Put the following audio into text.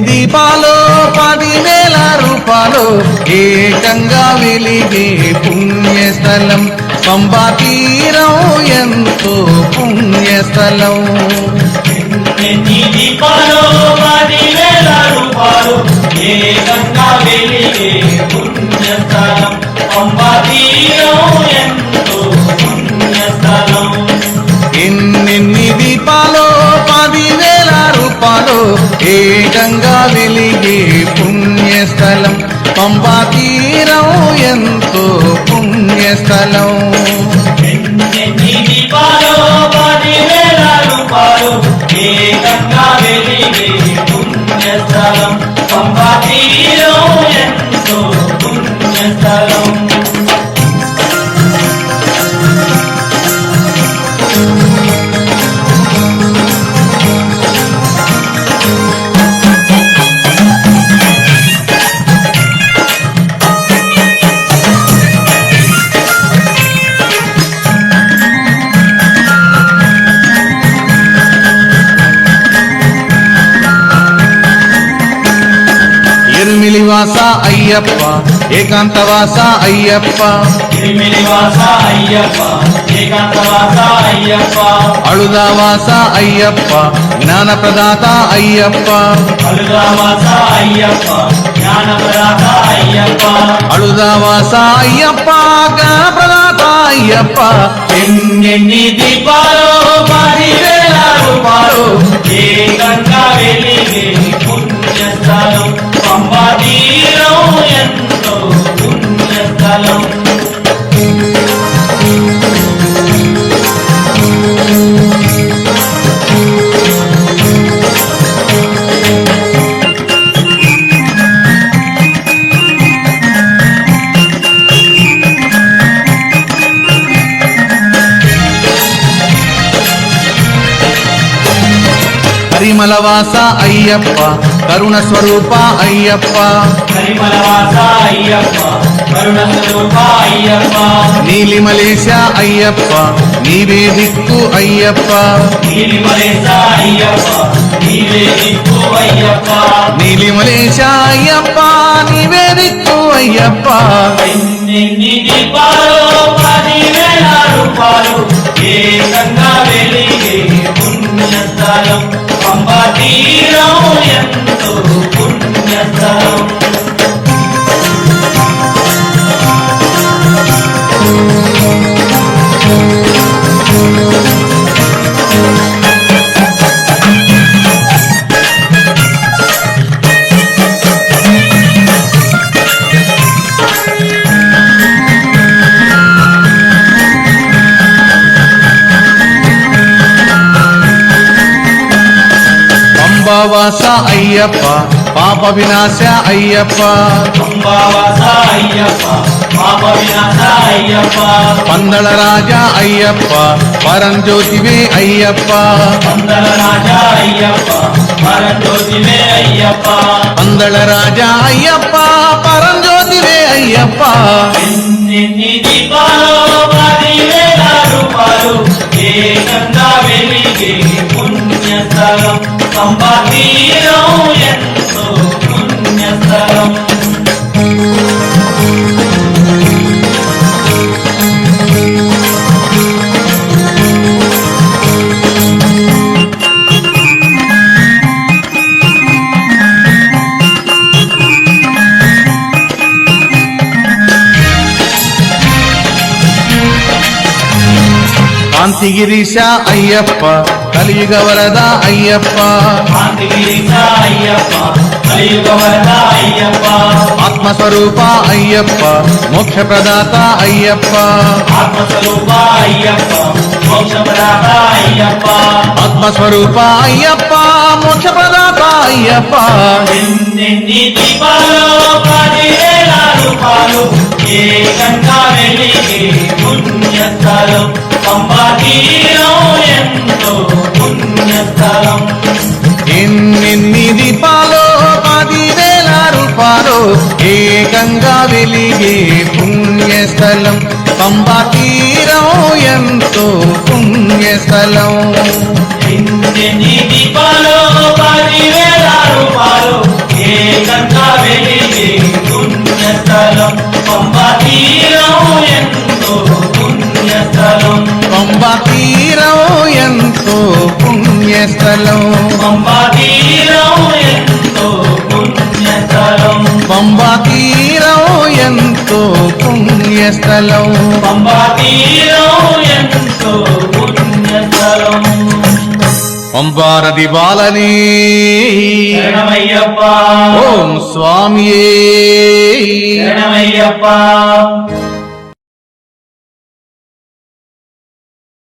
దీపాలు 10,000 రూపాయలు ఏకంగా వెలిగే పుణ్యస్థలం పంబా తీరం ఎంతో పుణ్యస్థలం. దీపాలు 10,000 రూపాయలు ఏకంగా వెలిగే పుణ్యస్థలం పంబా తీరం ఎంతో పుణ్యస్థలం. ఎన్నెన్ని దీపాలు 10,000 రూపాయలు ఏకంగా వెలిగే పుణ్యస్థలం పంబా తీరం ఎంతో పుణ్యస్థలం. ఎన్నెన్ని దీపాలు 10,000 రూపాయలు ఏకంగా వెలిగే పుణ్యస్థలం పంబా తీరం ఎంతో పుణ్యస్థలం. ఎరుమిలివాస అయ్యప్ప ఏకాంతవాస అయ్యప్ప, తిరుమిలివాస అయ్యప్ప ఏకాంతవాస అయ్యప్ప, అళుదావాస అయ్యప్ప జ్ఞానప్రదాత అయ్యప్ప, అలుగావాస అయ్యప్ప జ్ఞానప్రదాత అయ్యప్ప, అళుదావాస అయ్యప్ప జ్ఞానప్రదాత అయ్యప్ప. ఎన్నెన్ని దీపాలు 10,000 రూపాయలు ఏకంగా వెలిగే పుణ్యస్థలం పంబా తీరం ఎంతో పుణ్యస్థలం. పరిమళవాస అయ్యప్ప కరుణ స్వరూప అయ్యప్ప, పరిమళవాస అయ్యప్ప కరుణ స్వరూప అయ్యప్ప, నీలిమలేశ అయ్యప్ప నీవే దిక్కు అయ్యప్ప, నీలిమలేశ అయ్యప్ప నీవే దిక్కు అయ్యప్ప, నీలిమలేశ అయ్యప్ప నీవే దిక్కు అయ్యప్ప. ఎన్నెన్ని దీపాలు 10,000 రూపాయలు ఏకంగా వెలిగే పుణ్యస్థలం పంబా తీరం ఎంతో పుణ్యస్థలం. పంబావాస అయ్యప్ప పాప వినాశ అయ్యప్ప, పంబావాస అయ్యప్ప పాప వినాశ అయ్యప్ప, పందళ రాజా అయ్యప్ప పరంజ్యోతివే అయ్యప్ప, పందల రాజా అయ్యప్ప పరంజ్యోతివే అయ్యప్ప, పందళ రాజా అయ్యప్ప పరంజ్యోతివే అయ్యప్ప. ఎన్నెన్ని దీపాలు 10,000 రూపాయలు ఏకంగా వెలిగే పుణ్యస్థలం పంబా తీరం ఎంతో పుణ్యస్థలం. కాంతిగిరీశ అయ్యప్ప కలియుగ వరద అయ్యప్ప, కాంతిగిరీశ అయ్యప్ప కలియుగ వరద అయ్యప్ప, ఆత్మస్వరూప అయ్యప్ప మోక్ష ప్రదాత అయ్యప్ప, ఆత్మస్వరూప అయ్యప్ప మోక్షప్రదాత అయ్యప్ప, ఆత్మస్వరూప అయ్యప్ప మోక్ష ప్రదాత అయ్యప్ప. ఎన్నెన్ని దీపాలు 10,000 రూపాయలు ఏకంగా వెలిగే పుణ్యస్థలం పంబా తీరం ఎంతో పుణ్యస్థలం. ఎన్నెన్ని దీపాలు 10,000 రూపాయలు ఏకంగా వెలిగే పుణ్యస్థలం పంబా తీరం ఎంతో పుణ్యస్థలం. ఎన్నెన్ని దీపాలు 10,000 రూపాయలు పంబా తీరం ఎంతో పుణ్యస్థలం పంబా తీరం ఎంతో పుణ్యస్థలం పంబా తీరం ఎంతో పుణ్యస్థలం పంబా తీరం ఎంతో పుణ్యస్థలం పంబారది బాలనే శరణమయ్యప్ప ఓం స్వామియే శరణమయ్యప్ప